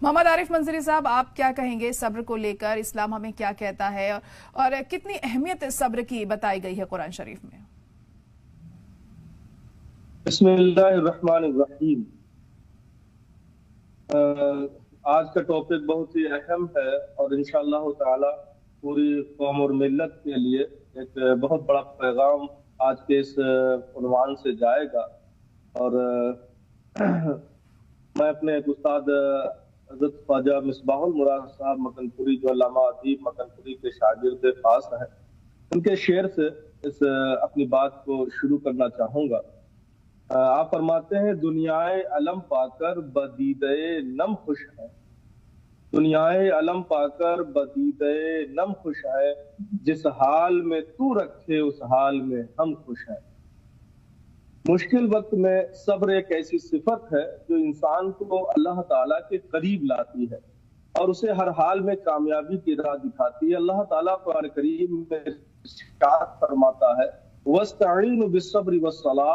मोहम्मद आरिफ मंजरी साहब, आप क्या कहेंगे सब्र को लेकर? इस्लाम हमें क्या कहता है और कितनी अहमियत सब्र की बताई गई है कुरान शरीफ में? बिस्मिल्लाहिर्रहमानिर्रहीम। आज का टॉपिक बहुत ही अहम है और इंशाअल्लाह ताला पूरी कौम और मिल्लत के लिए एक बहुत बड़ा पैगाम आज के इस उन्वान से जाएगा। और मैं अपने एक उस्ताद हज़रत ख्वाजा मिसबाहुल मुराद साहब मकनपुरी, जो अल्लामा अदीब मकनपुरी के शागिर्द खास हैं, उनके शेर से इस अपनी बात को शुरू करना चाहूँगा। आप फरमाते हैं, दुनियाए अलम पाकर बदीदे नम खुश है, दुनियाए अलम पाकर बदीदे नम खुश है, जिस हाल में तू रखे उस हाल में हम खुश हैं। मुश्किल वक्त में सब्र एक ऐसी सिफत है जो इंसान को अल्लाह ताला के करीब लाती है और उसे हर हाल में कामयाबी की राह दिखाती है। अल्लाह ताला कुरान करीम में इरशाद फरमाता है, वस्तईनु बिस्सब्रि वस्सलाह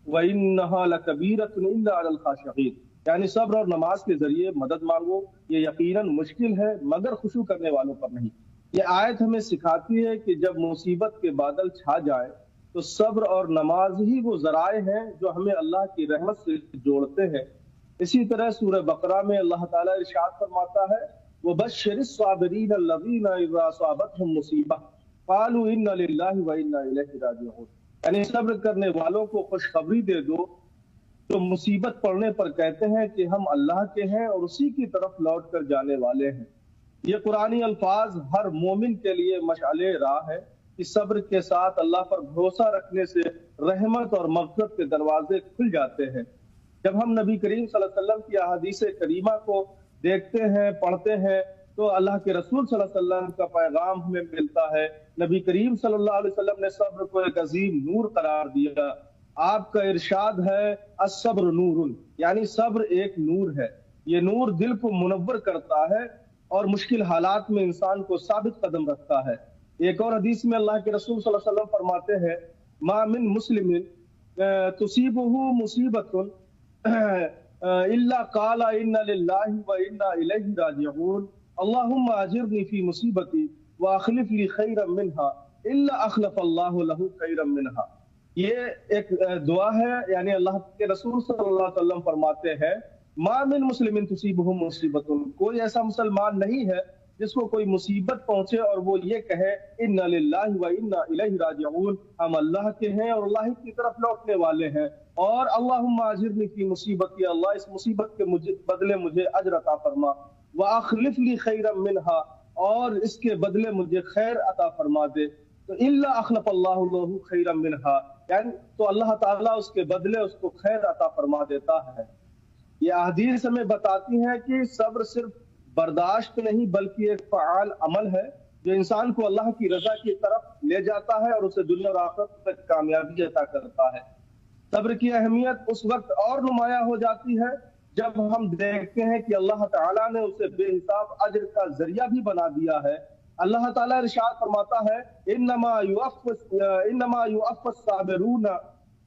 व इन्नहा लकबीरतुन इल्ला अलल खाशिईन, यानी सब्र और नमाज के जरिए मदद मांगो, ये यकीनन मुश्किल है मगर खुशू करने वालों पर नहीं। ये आयत हमें सिखाती है कि जब मुसीबत के बादल छा जाए तो सब्र और नमाज ही वो जराए हैं जो हमें अल्लाह की रहमत से जोड़ते हैं। इसी तरह सूरह बकरा में अल्लाह ताला इरशाद फरमाता है, वबश्शिरिस साबिरीन अल्लज़ीना इज़ा असाबतहुम मुसीबा क़ालू इन्ना लिल्लाहि व इन्ना इलैहि राजिऊन, यानी सब्र करने वालों को खुशखबरी दे दो जो मुसीबत पड़ने पर कहते हैं कि हम अल्लाह के हैं और उसी की तरफ लौट कर जाने वाले हैं। ये कुरानी अल्फाज हर मोमिन के लिए मशअले राह है कि सब्र के साथ अल्लाह पर भरोसा रखने से रहमत और मग़फ़िरत के दरवाजे खुल जाते हैं। जब हम नबी करीम सल्लल्लाहु अलैहि वसल्लम की अहादीस करीमा को देखते हैं, पढ़ते हैं, तो अल्लाह के रसूल सल्लल्लाहु अलैहि वसल्लम का पैगाम हमें मिलता है। नबी करीम सल्लल्लाहु अलैहि वसल्लम ने सब्र को एक अजीम नूर करार दिया। आपका इरशाद है, अस्सब्र नूरुन, यानी सब्र एक नूर है। ये नूर दिल को मुनव्वर करता है और मुश्किल हालात में इंसान को साबित कदम रखता है। एक और हदीस में अल्लाह के रसूल सल्लल्लाहु अलैहि वसल्लम फरमाते हैं, मा मिन मुस्लिमिन तुसीबुहु मुसीबतुन इल्ला क़ाला इन्ना लिल्लाहि व इन्ना इलैहि राजिऊन, अल्लाहुम्मा अजिरनी फी मुसीबती व अखलिफ ली खैरन मिनहा इल्ला अखलफल्लाहु लहु खैरन मिनहा। ये एक दुआ है, यानी अल्लाह के रसूल सल्लल्लाहु अलैहि वसल्लम फरमाते हैं, मा मिन मुस्लिमिन तुसीबुहु मुसीबतुन, कोई ऐसा मुसलमान नहीं है जिसको कोई मुसीबत पहुंचे और वो ये कहे इन्ना लिल्लाहि व इन्ना इलैहि राजिऊन, हम अल्लाह के हैं और अल्लाह की तरफ लौटने वाले हैं। और अल्लाहुम्मा अजिरनी फी मुसीबती, अल्लाह इस मुसीबत के बदले मुझे अजर अता फरमा, व अखलिफ ली खैरन मिनहा, और इसके बदले मुझे खैर अता फरमा दे। तो इल्ला अखलफल्लाहु लहु खैरन मिनहा, यानी तो अल्लाह ताला उसके बदले उसको खैर अता फरमा देता है। ये अहदीस हमें बताती है कि सब्र सिर्फ बर्दाश्त नहीं बल्कि एक फ़आल अमल है जो इंसान को अल्लाह की रजा की तरफ ले जाता है और उसे दुनिया और आखिरत में कामयाबी अता करता है। सब्र की अहमियत उस वक्त और नुमाया हो जाती है जब हम देखते हैं कि अल्लाह ताला ने उसे बेहिसाब अजर का जरिया भी बना दिया है। अल्लाह ताला इरशाद फरमाता है, इन्नमा युअफ़्फ़स साबिरूना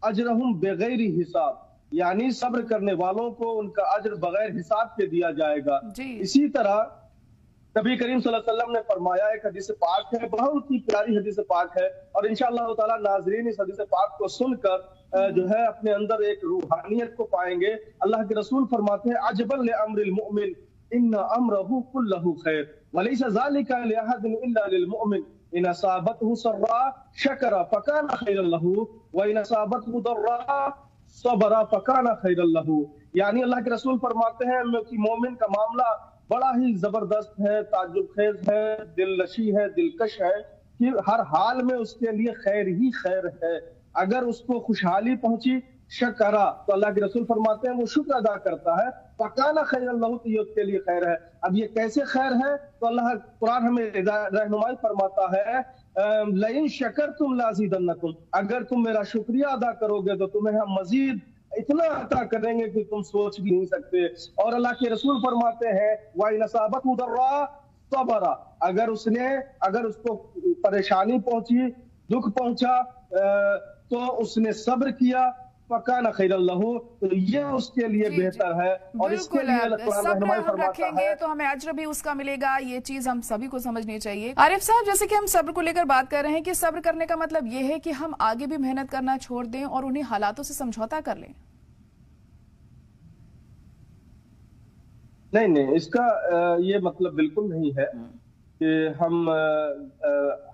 अजरहुम बिगैरि हिसाब, यानी सब्र करने वालों को उनका अजर बगैर हिसाब के दिया जाएगा। इसी तरह नबी करीम सल्लल्लाहु अलैहि वसल्लम ने फरमाया, एक हदीस पाक है, बहुत ही प्यारी हदीस पाक है, और इंशाअल्लाह ताला नाज़रीन इस हदीस पाक को सुनकर जो है अपने अंदर एक रूहानियत को पाएंगे। अल्लाह के रसूल फरमाते हैं, अजबल लिअम्रिल मुमिन इन्ना अम्रहु कुल्लहु खैर व लैसा ज़ालिका लिअहदिन इल्ला लिलमुमिन इन असाबतहु सर्रा शकरा फकाना खैरन लहु व इन असाबतहु दर्रा सबरा फकाना खैरन लहु, यानी अल्लाह के रसूल फरमाते हैं कि मोमिन का मामला बड़ा ही जबरदस्त है, ताज्जुब खेज है, दिलनशी है, दिलकश है कि हर हाल में उसके लिए खैर ही खैर है। अगर उसको खुशहाली पहुंची शकरा, तो अल्लाह के रसूल फरमाते हैं वो शुक्र अदा करता है, फकाना खैरन लहु, तो ये उसके लिए खैर है। अब ये कैसे खैर है? तो अल्लाह कुरान हमें रहनुमाई फरमाता है, लइन शकरतुम लाज़िदन्नकुम, अगर तुम मेरा शुक्रिया अदा करोगे तो तुम्हें हम मजीद इतना अता करेंगे कि तुम सोच भी नहीं सकते। और अल्लाह के रसूल फरमाते हैं, व इन असाबतहु दर्रा सबरा, अगर उसको परेशानी पहुंची, दुख पहुंचा, तो उसने सब्र किया, फकाना खैरन लहू, तो ये उसके लिए बेहतर है। और इसके लिए कुरान रहनुमाई फरमाता है तो हमें अज्र भी उसका मिलेगा। ये चीज हम सभी को समझनी चाहिए। आरिफ साहब, जैसे कि हम सब्र को लेकर बात कर रहे हैं कि सब्र करने का मतलब ये है कि हम आगे भी मेहनत करना छोड़ दें और उन्हीं हालातों से समझौता कर लें। नहीं, इसका ये मतलब बिल्कुल नहीं है कि हम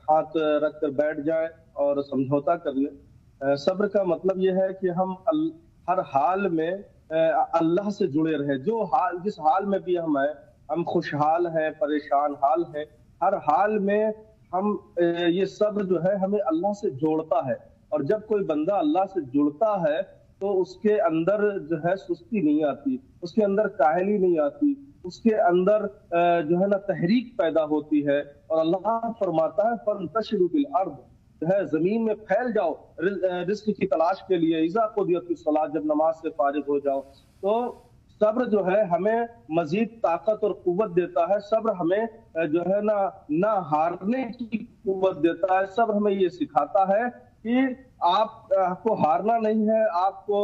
हाथ रखकर बैठ जाएं और समझौता कर लें। सब्र का मतलब ये है कि हम हर हाल में अल्लाह से जुड़े रहे। जिस हाल में भी हम खुशहाल हैं, परेशान हाल हैं, हर हाल में हम ये सब्र जो है हमें अल्लाह से जोड़ता है। और जब कोई बंदा अल्लाह से जुड़ता है तो उसके अंदर जो है सुस्ती नहीं आती, उसके अंदर काहली नहीं आती, उसके अंदर जो है ना तहरीक पैदा होती है। और अल्लाह फरमाता है फंतशिरू फिल अर्द, जो है जमीन में फैल जाओ रिस्क की तलाश के लिए। इज़ा क़ुदियतिस सलात, जब नमाज से फारिग हो जाओ। तो सब्र जो है हमें मजीद ताकत और कुव्वत देता है। सब्र हमें जो है ना हारने की कुव्वत देता है। सब्र हमें ये सिखाता है कि आपको हारना नहीं है, आपको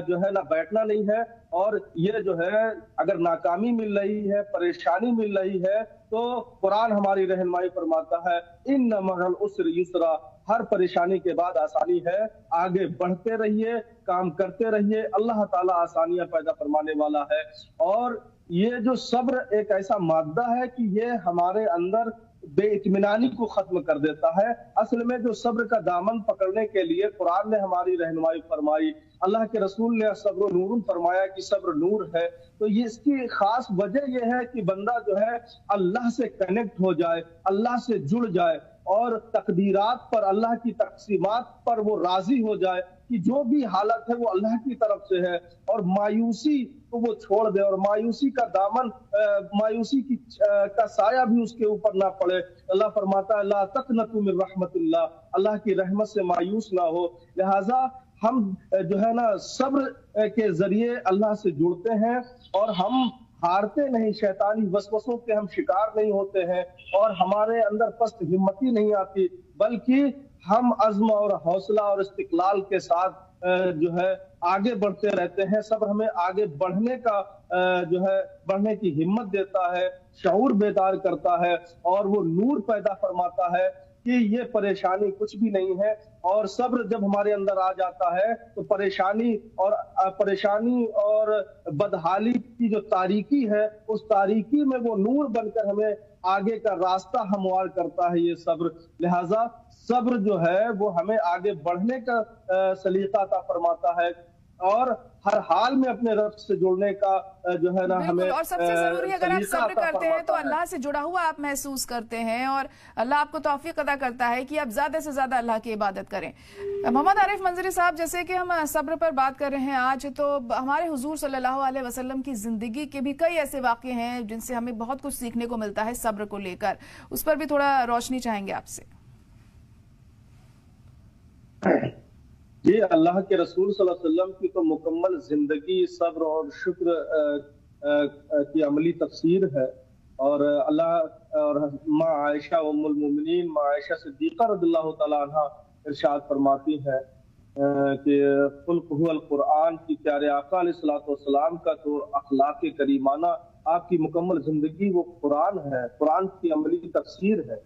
जो है ना बैठना नहीं है। और ये जो है अगर नाकामी मिल रही है, परेशानी मिल रही है, तो कुरान हमारी रहनुमाई फरमाता है इन्न मअल उस्र युस्रा, हर परेशानी के बाद आसानी है। आगे बढ़ते रहिए, काम करते रहिए, अल्लाह ताला आसानियां पैदा फरमाने वाला है। और ये जो सब्र एक ऐसा मादा है कि ये हमारे अंदर बेइत्मीनानी को खत्म कर देता है। असल में जो सब्र का दामन पकड़ने के लिए कुरान ने हमारी रहनुमाई फरमाई, अल्लाह के रसूल ने सब्र नूरुन फरमाया कि सब्र नूर है। तो ये इसकी खास वजह यह है कि बंदा जो है अल्लाह से कनेक्ट हो जाए, अल्लाह से जुड़ जाए और तकदीरात पर, अल्लाह की तकसीमात पर वो राजी हो जाए कि जो भी हालत है वो अल्लाह की तरफ से है। और मायूसी को वो छोड़ दे और मायूसी का दामन, मायूसी का साया भी उसके ऊपर ना पड़े। अल्लाह फरमाता है ला तक़नतु मिन रहमतिल्लाह, अल्लाह की रहमत से मायूस ना हो। लिहाजा हम जो है ना सब्र के जरिए अल्लाह से जुड़ते हैं और हम हारते नहीं, शैतानी वसवसों के हम शिकार नहीं होते हैं और हमारे अंदर पस्त हिम्मती नहीं आती, बल्कि हम अज़्म और हौसला और इस्तिक़लाल के साथ जो है आगे बढ़ते रहते हैं। सब्र हमें आगे बढ़ने का जो है बढ़ने की हिम्मत देता है, शऊर बेदार करता है और वो नूर पैदा फरमाता है कि ये परेशानी कुछ भी नहीं है। और सब्र जब हमारे अंदर आ जाता है तो परेशानी और बदहाली की जो तारीकी है, उस तारीकी में वो नूर बनकर हमें आगे का रास्ता हमवार करता है ये सब्र। लिहाजा सब्र जो है वो हमें आगे बढ़ने का सलीका अता फरमाता है और हर हाल में अपने रब से जुड़ने का जो है ना हमें। और सबसे जरूरी अगर आप सब्र करते हैं तो अल्लाह से जुड़ा हुआ आप महसूस करते हैं और अल्लाह आपको तौफीक अदा करता है कि आप ज्यादा से ज्यादा अल्लाह की इबादत करें। मोहम्मद आरिफ मंजरी साहब, जैसे कि हम सब्र पर बात कर रहे हैं आज, तो हमारे हुजूर सल्लल्लाहु अलैहि वसल्लम की जिंदगी के भी कई ऐसे वाक़े हैं जिनसे हमें बहुत कुछ सीखने को मिलता है सब्र को लेकर। उस पर भी थोड़ा रोशनी चाहेंगे आपसे। ये अल्लाह के रसूल सल्लल्लाहु अलैहि वसल्लम की तो मुकम्मल जिंदगी सब्र और शुक्र की अमली तफसीर है। और अल्लाह और माँ आयशा उम्मुल मोमिनीन माँ आयशा सिद्दीक़ा रज़ियल्लाहु तआला अन्हा इरशाद फरमाती है कि खुल्क़ हुवल कुरान की प्यारे आका अलैहिस्सलातु वस्सलाम का तो अखलाक करीमाना, आपकी मुकम्मल जिंदगी वो कुरान है, कुरान की अमली तफसीर है।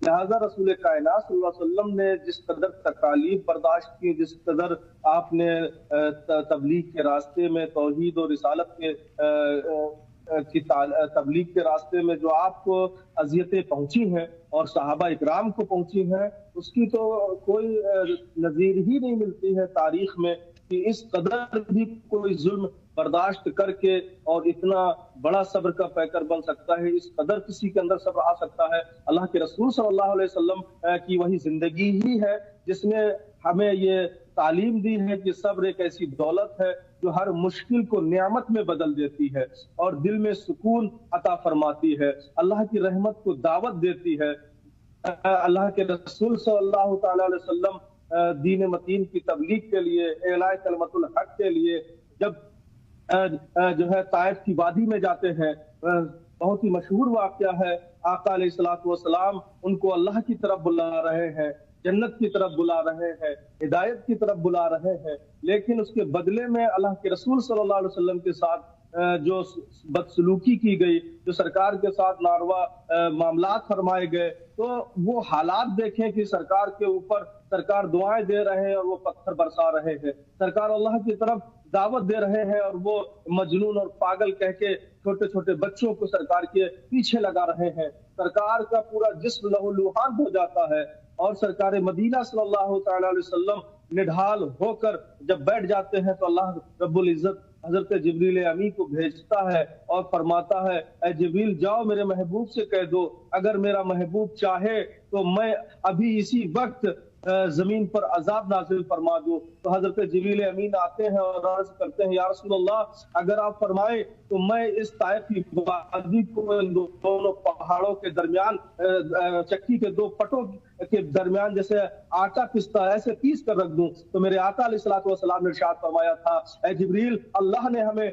लिहाजा रसूल कायनात सल्लल्लाहु अलैहि वसल्लम ने जिस कदर तकालीफ बर्दाश्त की, जिस कदर आपने तबलीग के रास्ते में, तौहीद और रिसालत की तबलीग के रास्ते में जो आपको अज़ियतें पहुंची हैं और सहाबा इकराम को पहुंची हैं, उसकी तो कोई नज़ीर ही नहीं मिलती है तारीख में कि इस कदर भी कोई जुल्म बर्दाश्त करके और इतना बड़ा सब्र का पैकर बन सकता है, इस कदर किसी के अंदर सब्र आ सकता है। अल्लाह के रसूल सल्लल्लाहु अलैहि वसल्लम की वही जिंदगी ही है जिसने हमें ये तालीम दी है कि सब्र एक ऐसी दौलत है जो हर मुश्किल को नियामत में बदल देती है और दिल में सुकून अता फरमाती है, अल्लाह की रहमत को दावत देती है। अल्लाह के रसूल सल्लल्लाहु अलैहि वसल्लम दीन मतीन की तबलीग के लिए, एलाए कलमतुल हक के लिए जब जो है ताइफ की वादी में जाते हैं, बहुत ही मशहूर वाकया है, आका अलैहिस्सलातु वस्सलाम उनको अल्लाह की तरफ बुला रहे हैं। जन्नत की तरफ बुला रहे हैं, हिदायत की तरफ बुला रहे हैं, लेकिन उसके बदले में अल्लाह के रसूल सल्लल्लाहु अलैहि वसल्लम के साथ जो बदसलूकी की गई, जो सरकार के साथ नारवा मामलात फरमाए गए, तो वो हालात देखें कि सरकार के ऊपर सरकार दुआएं दे रहे हैं और वो पत्थर बरसा रहे हैं, सरकार अल्लाह की तरफ दावत दे रहे हैं और वो मजनून और पागल कह के छोटे छोटे बच्चों को सरकार के पीछे लगा रहे हैं। सरकार का पूरा जिस्म लहूलुहान हो जाता है और सरकार मदीना सल्लल्लाहु तआला अलैहि वसल्लम निढाल होकर जब बैठ जाते हैं तो अल्लाह रब्बुल इज्जत हजरत जिब्रील अमी को भेजता है और फरमाता है, ऐ जिब्रील जाओ मेरे महबूब से कह दो, अगर मेरा महबूब चाहे तो मैं अभी इसी वक्त जमीन पर अजाब नाजिल फरमा दूं। तो हजरत जिब्रील अमीन आते हैं और अर्ज करते हैं, या रसूल अल्लाह, अगर आप फरमाए तो मैं इस ताइफ की वादी को इन दोनों पहाड़ों के दरमियान चक्की के दो पटों के दरमियान जैसे आटा पिसता है ऐसे पीस कर रख दूं। तो मेरे आका अलैहिस्सलातु वस्सलाम ने इरशाद फरमाया था, ऐ जिब्रील, अल्लाह ने हमें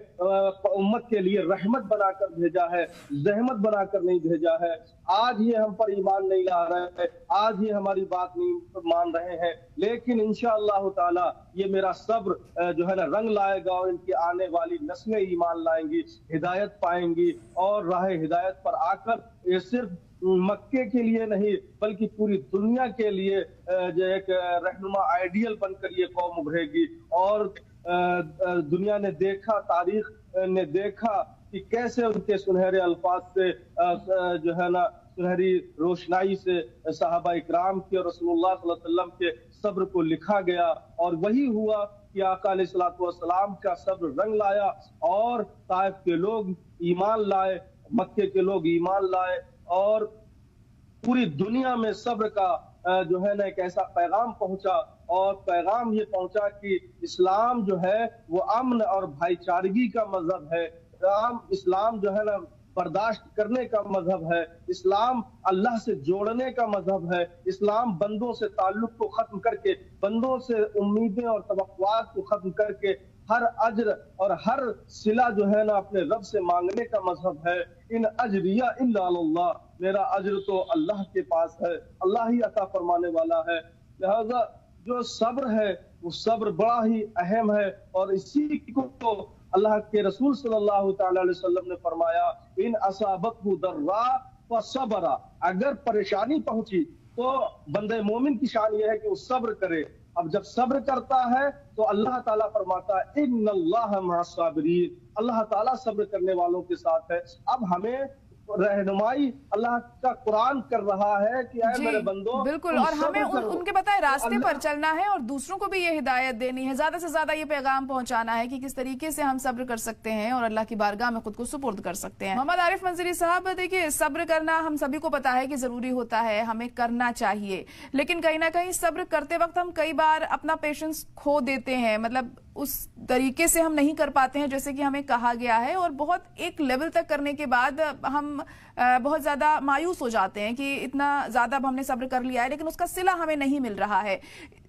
उम्मत के लिए रहमत बनाकर भेजा है, जहमत बनाकर नहीं भेजा है। आज ये हम पर ईमान नहीं ला रहे हैं, आज ये हमारी बात नहीं मान रहे हैं, लेकिन इंशाअल्लाह ताला ये मेरा सब्र जो है ना रंग लाएगा और इनकी आने वाली नस्लें ईमान लाएंगी, हिदायत पाएंगी और राह हिदायत पर आकर ये सिर्फ मक्के के लिए नहीं बल्कि पूरी दुनिया के लिए जो एक रहनुमा आइडियल बनकर ये कौम उभरेगी। और दुनिया ने देखा, तारीख ने देखा कि कैसे उनके सुनहरे अल्फाज से जो है ना सुनहरी रोशनाई से सहाबा इकराम के और रसूलुल्लाह सल्लल्लाहु अलैहि वसल्लम के सब्र को लिखा गया। और वही हुआ कि आका अलैहिस्सलातु वस्सलाम का सब्र रंग लाया और ताइफ के लोग ईमान लाए, मक्के के लोग ईमान लाए और पूरी दुनिया में सब्र का जो है ना एक ऐसा पैगाम पहुंचा। और पैगाम ये पहुंचा कि इस्लाम जो है वो अमन और भाईचारगी का मजहब है, इस्लाम जो है ना बर्दाश्त करने का मजहब है, इस्लाम अल्लाह से जोड़ने का मजहब है, इस्लाम बंदों से ताल्लुक को खत्म करके, बंदों से उम्मीदें और तवक्कुआत को खत्म करके हर अज्र और हर सिला जो है ना अपने रब से मांगने का मजहब है। इन अजरिया इल्ला अल्लाह, मेरा अज्र तो अल्लाह के पास है, अल्लाह ही अता फरमाने वाला है। लिहाजा जो सब्र है वो सब्र बड़ा ही अहम है और इसी को तो अल्लाह के रसूल सल्लल्लाहु तआला अलैहि वसल्लम ने फरमाया, इन असाबतहु दर्रा फसबरा, अगर परेशानी पहुंची तो बंदे मोमिन की शान यह है कि वो सब्र करे। अब जब सब्र करता है तो अल्लाह ताला फरमाता है, इन्नल्लाह मअस-साबिरीन, अल्लाह ताला सब्र करने वालों के साथ है। अब हमें रहनुमाई अल्लाह का कुरान कर रहा है कि ऐ मेरे बंदो, बिल्कुल, और हमें उनके बताए रास्ते पर चलना है और दूसरों को भी ये हिदायत देनी है, ज्यादा से ज्यादा ये पैगाम पहुंचाना है कि किस तरीके से हम सब्र कर सकते हैं और अल्लाह की बारगाह में खुद को सुपुर्द कर सकते हैं। मोहम्मद आरिफ मंजरी साहब, देखिए सब्र करना हम सभी को पता है कि जरूरी होता है, हमें करना चाहिए, लेकिन कहीं ना कहीं सब्र करते वक्त हम कई बार अपना पेशेंस खो देते हैं, मतलब उस तरीके से हम नहीं कर पाते हैं जैसे कि हमें कहा गया है, और बहुत एक लेवल तक करने के बाद हम बहुत ज्यादा मायूस हो जाते हैं कि इतना ज्यादा अब हमने सब्र कर लिया है लेकिन उसका सिला हमें नहीं मिल रहा है।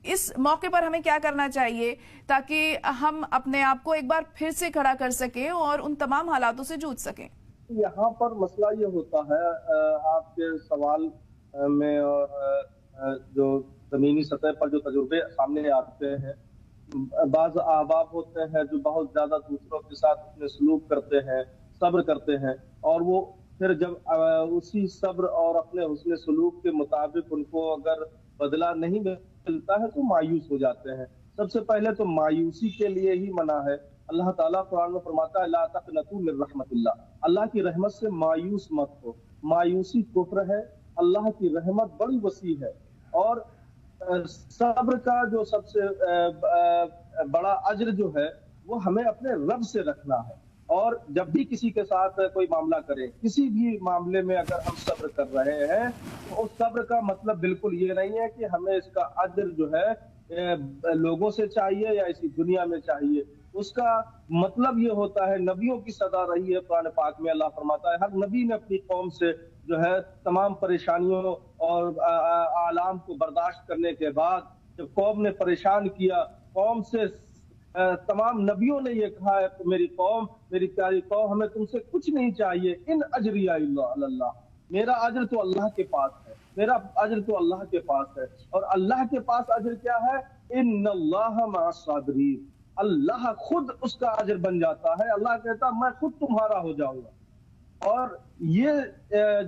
इस मौके पर हमें क्या करना चाहिए ताकि हम अपने आप को एक बार फिर से खड़ा कर सकें और उन तमाम हालातों से जूझ सकें? यहाँ पर मसला ये होता है आपके सवाल में और जो जमीनी सतह पर जो तजुर्बे सामने आते हैं, बाज अहबाब होते हैं जो बहुत ज्यादा दूसरों के साथ अपने सलूक करते हैं, सब्र करते हैं, और वो फिर जब उसी सब्र और अपने हुस्न सलूक के मुताबिक उनको अगर बदला नहीं मिलता है तो मायूस हो जाते हैं। सबसे पहले तो मायूसी के लिए ही मना है। अल्लाह ताला कुरान में फरमाता है, ला तक़नतू मिन रहमतिल्लाह, अल्लाह की रहमत से मायूस मत हो। मायूसी कुफ्र है, अल्लाह की रहमत बड़ी वसी है। और सब्र का जो सबसे बड़ा अज्र जो है वो हमें अपने रब से रखना है। और जब भी किसी के साथ कोई मामला करें, किसी भी मामले में अगर हम सब्र कर रहे हैं तो उस सब्र का मतलब बिल्कुल ये नहीं है कि हमें इसका अज्र जो है लोगों से चाहिए या इसी दुनिया में चाहिए। उसका मतलब ये होता है, नबियों की सदा रही है कुरान पाक में, अल्लाह फरमाता है हर नबी ने अपनी कौम से जो है तमाम परेशानियों और आलाम को बर्दाश्त करने के बाद जब कौम ने परेशान किया, कौम से तमाम नबियों ने ये कहा है, मेरी कौम, मेरी प्यारी कौम, हमें तुमसे कुछ नहीं चाहिए, इन अजरिया इल्ला अल्लाह, मेरा अज्र तो अल्लाह के पास है। میرا اجر تو اللہ کے پاس ہے. اور اللہ کے پاس اجر کیا ہے؟ ان اللہ مع الصابرین. اللہ خود اس کا اجر بن جاتا ہے. اللہ کہتا میں خود تمہارا ہو جاؤں گا. اور یہ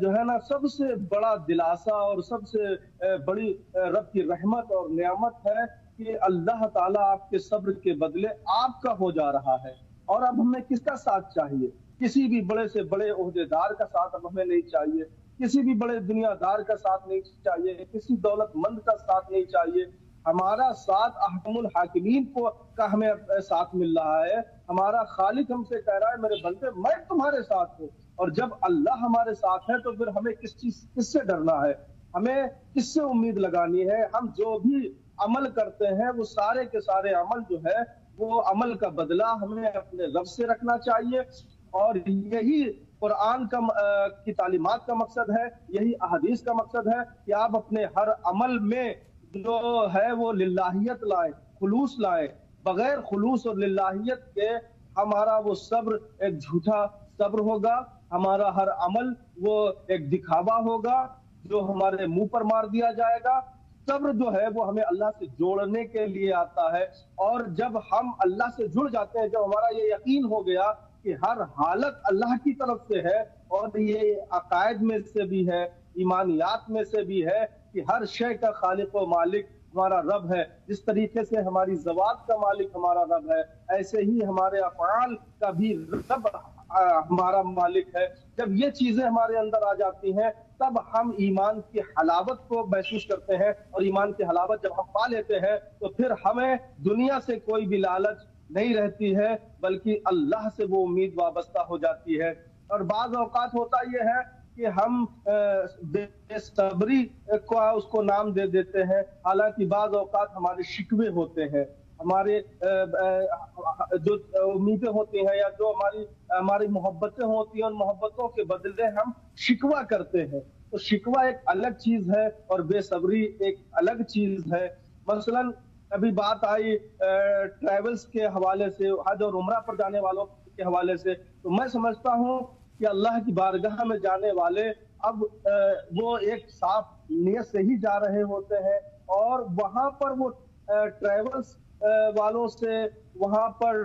جو ہے نا سب سے بڑا دلاسا اور سب سے بڑی رب کی رحمت اور نعمت ہے کہ اللہ تعالیٰ آپ کے صبر کے بدلے آپ کا ہو جا رہا ہے. اور اب ہمیں کس کا ساتھ چاہیے؟ کسی بھی بڑے سے بڑے عہدے دار کا ساتھ اب ہمیں نہیں چاہیے, کسی بھی بڑے دنیا دار کا ساتھ نہیں چاہیے, کسی دولت مند کا ساتھ نہیں چاہیے. ہمارا ساتھ احکم الحاکمین کا ہمیں ساتھ مل رہا ہے. ہمارا خالق ہم سے کہہ رہا ہے میرے بندے میں تمہارے ساتھ ہوں. اور جب اللہ ہمارے ساتھ ہے تو پھر ہمیں کس سے ڈرنا ہے؟ ہمیں کس سے امید لگانی ہے؟ ہم جو بھی عمل کرتے ہیں وہ سارے کے سارے عمل جو ہے وہ عمل کا بدلہ ہمیں اپنے رب سے رکھنا چاہیے. اور یہی قرآن کی تعلیمات کا مقصد ہے, یہی احادیث کا مقصد ہے کہ آپ اپنے ہر عمل میں جو ہے وہ للہیت لائیں, خلوص لائیں. بغیر خلوص اور للہیت کے ہمارا وہ صبر ایک جھوٹا صبر ہوگا. ہمارا ہر عمل وہ ایک دکھاوا ہوگا جو ہمارے منہ پر مار دیا جائے گا. صبر جو ہے وہ ہمیں اللہ سے جوڑنے کے لیے آتا ہے. اور جب ہم اللہ سے جڑ جاتے ہیں, جب ہمارا یہ یقین ہو گیا کہ ہر حالت اللہ کی طرف سے ہے, اور یہ عقائد میں سے بھی ہے, ایمانیات میں سے بھی ہے کہ ہر شے کا خالق و مالک ہمارا رب ہے. جس طریقے سے ہماری ذوات کا مالک ہمارا رب ہے, ایسے ہی ہمارے افعال کا بھی رب ہمارا مالک ہے. جب یہ چیزیں ہمارے اندر آ جاتی ہیں تب ہم ایمان کی حلاوت کو محسوس کرتے ہیں. اور ایمان کی حلاوت جب ہم پا لیتے ہیں تو پھر ہمیں دنیا سے کوئی بھی لالچ نہیں رہتی ہے, بلکہ اللہ سے وہ امید وابستہ ہو جاتی ہے. اور بعض اوقات ہوتا یہ ہے کہ ہم بے صبری کو اس کو نام دے دیتے ہیں, حالانکہ بعض اوقات ہمارے شکوے ہوتے ہیں, ہمارے جو امیدیں ہوتی ہیں یا جو ہماری محبتیں ہوتی ہیں, ان محبتوں کے بدلے ہم شکوہ کرتے ہیں. تو شکوہ ایک الگ چیز ہے اور بے صبری ایک الگ چیز ہے. مثلاً ابھی بات آئی ٹریولز کے حوالے سے, حج اور عمرہ پر جانے والوں کے حوالے سے, تو میں سمجھتا ہوں کہ اللہ کی بارگاہ میں جانے والے اب وہ ایک صاف نیت سے ہی جا رہے ہوتے ہیں, اور وہاں پر وہ ٹریولز والوں سے, وہاں پر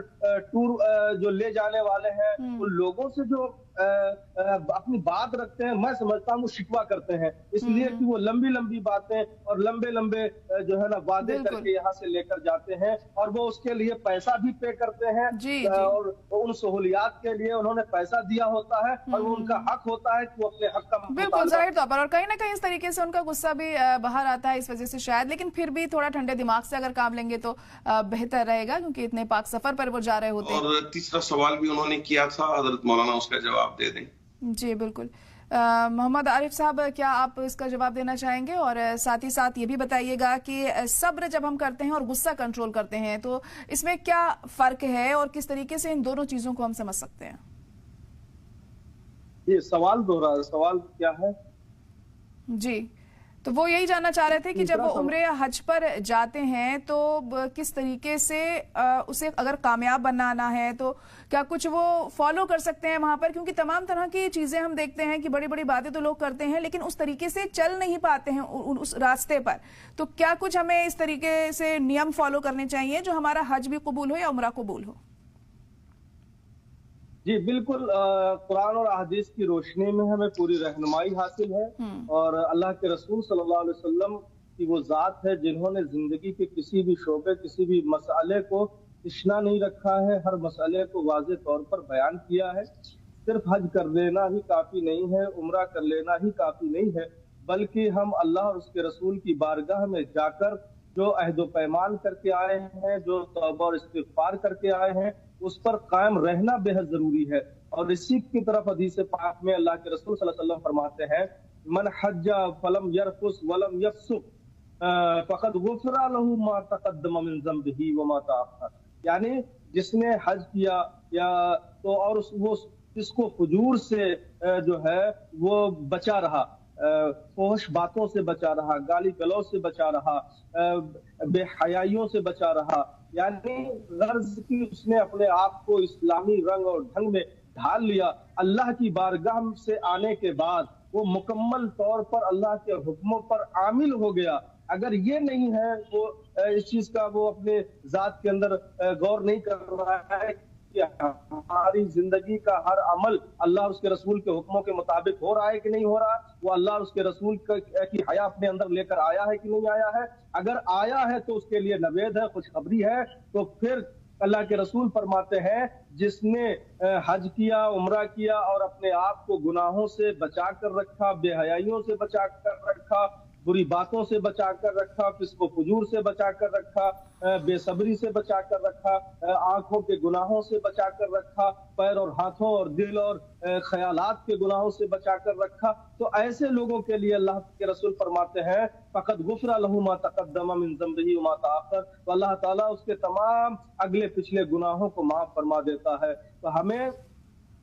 ٹور جو لے جانے والے ہیں ان لوگوں سے جو اپنی بات رکھتے ہیں, میں سمجھتا ہوں وہ شکوہ کرتے ہیں, اس لیے کہ وہ لمبی لمبی باتیں اور لمبے لمبے جو ہے نا وعدے کر کے یہاں سے لے کر جاتے ہیں, اور وہ اس کے لیے پیسہ بھی پے کرتے ہیں. اور ان سہولیات کے لیے انہوں نے پیسہ دیا ہوتا ہے, اور وہ ان کا حق ہوتا ہے کہ وہ اپنے حق کا بالکل ظاہر طور پر, اور کہیں نہ کہیں اس طریقے سے ان کا غصہ بھی باہر آتا ہے اس وجہ سے شاید, لیکن پھر بھی تھوڑا ٹھنڈے دماغ سے اگر کام لیں گے تو بہتر رہے گا, کیونکہ اتنے پاک سفر پر وہ جا رہے ہوتے ہیں. اور تیسرا سوال بھی انہوں نے کیا تھا, حضرت مولانا اس کا جواب دے دیں. جی بالکل. محمد عارف صاحب, کیا آپ اس کا جواب دینا چاہیں گے؟ اور ساتھ ہی ساتھ یہ بھی بتائیے گا کہ صبر جب ہم کرتے ہیں اور غصہ کنٹرول کرتے ہیں تو اس میں کیا فرق ہے, اور کس طریقے سے ان دونوں چیزوں کو ہم سمجھ سکتے ہیں؟ یہ سوال دوہرا, سوال کیا ہے؟ جی تو وہ یہی جاننا چاہ رہے تھے کہ جب وہ عمرے یا حج پر جاتے ہیں تو کس طریقے سے اسے اگر کامیاب بنانا ہے تو کیا کچھ وہ فالو کر سکتے ہیں وہاں پر, کیونکہ تمام طرح کی چیزیں ہم دیکھتے ہیں کہ بڑی بڑی باتیں تو لوگ کرتے ہیں لیکن اس طریقے سے چل نہیں پاتے ہیں اس راستے پر, تو کیا کچھ ہمیں اس طریقے سے نیم فالو کرنے چاہیے جو ہمارا حج بھی قبول ہو یا عمرہ قبول ہو؟ جی بالکل, قرآن اور احادیث کی روشنی میں ہمیں پوری رہنمائی حاصل ہے, اور اللہ کے رسول صلی اللہ علیہ وسلم کی وہ ذات ہے جنہوں نے زندگی کے کسی بھی شعبے, کسی بھی مسئلے کو تشنا نہیں رکھا ہے, ہر مسئلے کو واضح طور پر بیان کیا ہے. صرف حج کر لینا ہی کافی نہیں ہے, عمرہ کر لینا ہی کافی نہیں ہے, بلکہ ہم اللہ اور اس کے رسول کی بارگاہ میں جا کر جو عہد و پیمان کر کے آئے ہیں, جو توبہ اور استغفار کر کے آئے ہیں, اس پر قائم رہنا بے حد ضروری ہے. اور اسی کی طرف حدیث پاک میں اللہ کے رسول صلی اللہ علیہ وسلم فرماتے ہیں, من حج فلم یرفث ولم یفسق فقد غفر له ما تقدم من ذنبه وما تأخر. یعنی جس نے حج کیا یا تو اور وہ جس کو فجور سے جو ہے وہ بچا رہا, فحش باتوں سے بچا رہا, گالی گلوچ سے بچا رہا, بے حیائیوں سے بچا رہا, یعنی غرض کی اس نے اپنے آپ کو اسلامی رنگ اور ڈھنگ میں ढाल लिया। अल्लाह की बारगाह से आने के बाद वो मुकम्मल तौर पर अल्लाह के हुक्मों पर आमिल हो गया। अगर ये नहीं है, वो इस चीज का वो अपने जात के अंदर गौर नहीं कर रहा है कि हमारी जिंदगी का हर अमल अल्लाह उसके रसूल के हुक्मों के मुताबिक हो रहा है कि नहीं हो रहा, वो अल्लाह उसके रसूल की हया अपने अंदर लेकर आया है कि नहीं आया है। अगर आया है तो उसके लिए नवेद है, खुशखबरी है। तो फिर अल्लाह के रसूल फरमाते हैं, जिसने हज किया, उम्रा किया और अपने आप को गुनाहों से बचा कर रखा, बेहयाइयों से बचा कर रखा, बुरी बातों से बचा कर रखा, फिस्को फुजूर से बचा कर रखा, बेसब्री से बचा कर रखा, आंखों के गुनाहों से बचा कर रखा, पैर और हाथों और दिल और ख्यालात के गुनाहों से बचा कर रखा, तो ऐसे लोगों के लिए अल्लाह के रसूल फरमाते हैं, फ़क़द गुफ़िरा लहू मा तक़द्दम मिन ज़ंबिही व मा तअख़्ख़र, तो अल्लाह ताला उसके तमाम अगले पिछले गुनाहों को माफ फरमा देता है। तो हमें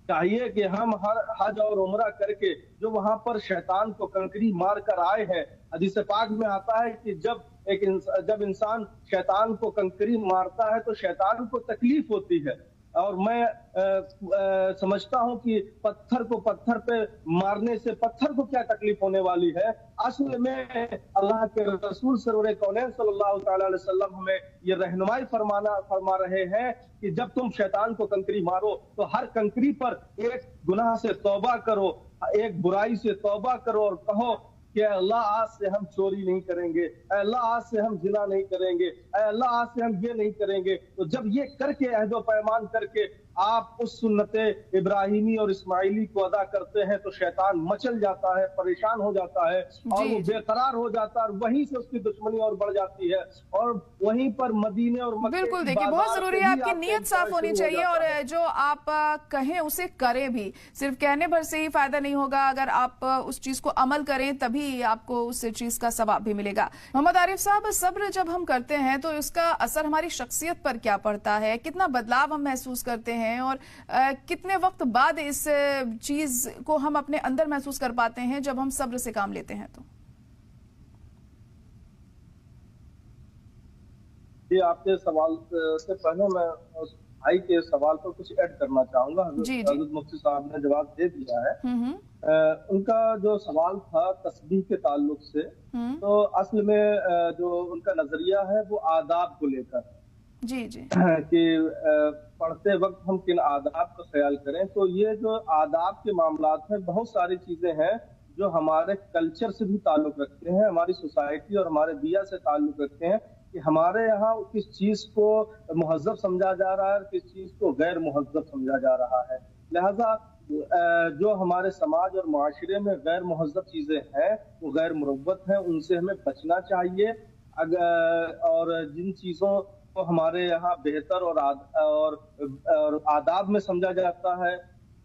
चाहिए कि हम हर हज और उम्रा करके जो वहां पर शैतान को कंकरी मार कर आए हैं, हदीस पाक में आता है कि जब इंसान शैतान को कंकरी मारता है तो शैतान को तकलीफ होती है। और मैं समझता हूं कि पत्थर को पत्थर पे मारने से पत्थर को क्या तकलीफ होने वाली है। असल में अल्लाह के रसूल सरवर कौनैन सल्लल्लाहु अलैहि वसल्लम हमें ये रहनुमाई फरमा रहे हैं कि जब तुम शैतान को कंकरी मारो तो हर कंकरी पर एक गुनाह से तौबा करो, एक बुराई से तौबा करो और कहो कि अल्लाह आज से हम चोरी नहीं करेंगे, अल्लाह आज से हम जिना नहीं करेंगे, अल्लाह आज से हम ये नहीं करेंगे। तो जब ये करके अहदो पैमान करके आप उस सुन्नते इब्राहिमी और इस्माइली को अदा करते हैं तो शैतान मचल जाता है, परेशान हो जाता है और वो बेकरार हो जाता है, और वहीं से उसकी दुश्मनी और बढ़ जाती है। और वहीं पर मदीने और मक्के बिल्कुल, देखिए बहुत जरूरी है आपकी नीयत साफ होनी चाहिए और जो आप कहें उसे करें भी। सिर्फ कहने भर से ही फायदा नहीं होगा, अगर आप उस चीज को अमल करें तभी आपको उस चीज का सवाब भी मिलेगा। मोहम्मद आरिफ साहब, सब्र जब हम करते हैं तो इसका असर हमारी शख्सियत पर क्या पड़ता है, कितना बदलाव हम महसूस करते हैं और कितने वक्त बाद इस चीज को हम अपने अंदर महसूस कर पाते हैं जब हम सब्र से काम लेते हैं? तो ये आपके सवाल से पहले मैं उस भाई के सवाल पर कुछ ऐड करना चाहूंगा। हज़रत मुफ्ती साहब ने जवाब दे दिया है। उनका जो सवाल था तस्बीह के ताल्लुक से, तो असल में जो उनका नजरिया है वो आदाब को लेकर कि पढ़ते वक्त हम किन आदाब का ख्याल करें। तो ये जो आदाब के मामलात हैं, बहुत सारी चीजें हैं जो हमारे कल्चर से भी ताल्लुक रखते हैं, हमारी सोसाइटी और हमारे बिया से ताल्लुक रखते हैं कि हमारे यहाँ किस चीज को मुहज़्ज़ब समझा जा रहा है और किस चीज को गैर मुहज़्ज़ब समझा जा रहा है। लिहाजा जो हमारे समाज और माशरे में गैर मुहज़्ज़ब चीजें हैं वो गैर मुरव्वत हैं, उनसे हमें बचना चाहिए। और जिन चीजों को हमारे यहाँ बेहतर और आदाब में समझा जाता है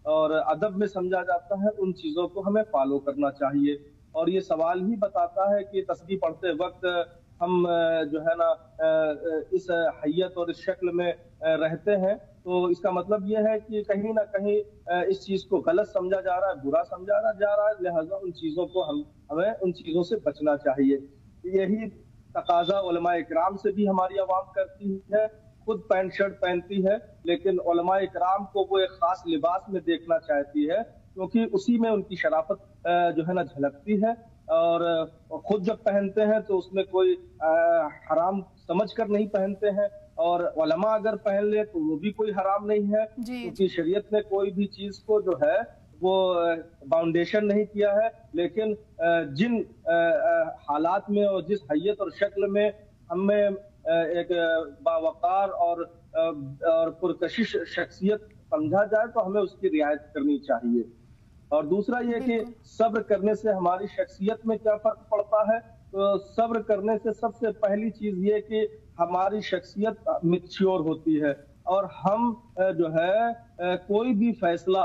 और अदब में समझा जाता है, उन चीजों को हमें फॉलो करना चाहिए। और ये सवाल ही बताता है कि तस्बीह पढ़ते वक्त हम जो है ना इस हैयत और इस शक्ल में रहते हैं, तो इसका मतलब ये है कि कहीं ना कहीं इस चीज को गलत समझा जा रहा है, बुरा समझा जा रहा है। लिहाजा उन चीजों को हमें उन चीजों से बचना चाहिए। यही तकाजा उलमा इकराम से भी हमारी आवाम करती है। खुद पैंट शर्ट पहनती है, लेकिन उलमा इकराम को वो एक खास लिबास में देखना चाहती है, क्योंकि उसी में उनकी शराफत जो है ना झलकती है। और खुद जब पहनते हैं तो उसमें कोई हराम समझकर नहीं पहनते हैं, और उलमा अगर पहन ले तो वो भी कोई हराम नहीं है, क्योंकि शरीयत ने कोई भी चीज को जो है वो बाउंडेशन नहीं किया है। लेकिन जिन हालात में और जिस हैयत और शक्ल में हमें एक बावकार और पुरकशिश शख्सियत समझा जाए तो हमें उसकी रियायत करनी चाहिए। और दूसरा ये कि सब्र करने से हमारी शख्सियत में क्या फर्क पड़ता है, तो सब्र करने से सबसे पहली चीज ये कि हमारी शख्सियत मैच्योर होती है और हम जो है कोई भी फैसला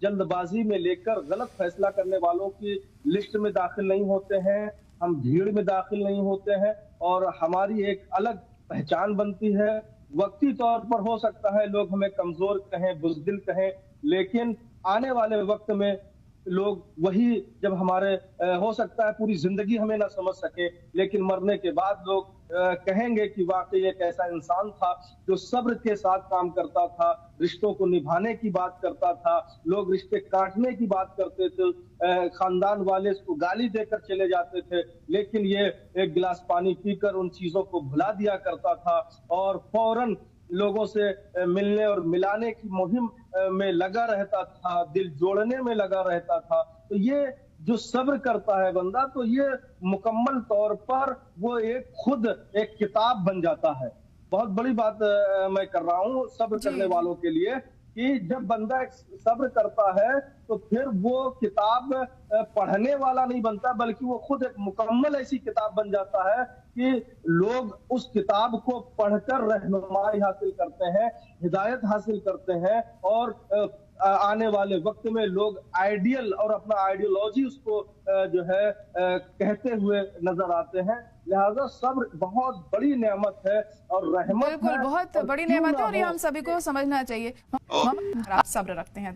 जल्दबाजी में लेकर गलत फैसला करने वालों की लिस्ट में दाखिल नहीं होते हैं, हम भीड़ में दाखिल नहीं होते हैं और हमारी एक अलग पहचान बनती है। वक्ती तौर पर हो सकता है लोग हमें कमजोर कहें, बुज़दिल कहें, लेकिन आने वाले वक्त में लोग वही जब हमारे हो सकता है पूरी जिंदगी हमें ना समझ सके, लेकिन मरने के बाद लोग कहेंगे कि वाकई एक ऐसा इंसान था जो सब्र के साथ काम करता था, रिश्तों को निभाने की बात करता था, लोग रिश्ते काटने की बात करते थे, खानदान वाले इसको गाली देकर चले जाते थे, लेकिन ये एक गिलास पानी पीकर उन चीजों को भुला दिया करता था और फौरन लोगों से मिलने और मिलाने की मुहिम में लगा रहता था, दिल जोड़ने में लगा रहता था। तो ये जो सब्र करता है बंदा, तो ये मुकम्मल तौर पर वो खुद एक किताब बन जाता है। बहुत बड़ी बात मैं कर रहा हूँ सब्र करने वालों के लिए कि जब बंदा सब्र करता है तो फिर वो किताब पढ़ने वाला नहीं बनता, बल्कि वो खुद एक मुकम्मल ऐसी किताब बन जाता है कि लोग उस किताब को पढ़कर रहनुमाई हासिल करते हैं, हिदायत हासिल करते हैं और आने वाले वक्त में लोग आइडियल और अपना आइडियोलॉजी उसको जो है कहते हुए नजर आते हैं। लिहाजा सब्र बहुत बड़ी नेमत है और रहमत है। बिल्कुल, बहुत बड़ी नेमत है और ये हम सभी को समझना चाहिए। आप सब्र रखते हैं।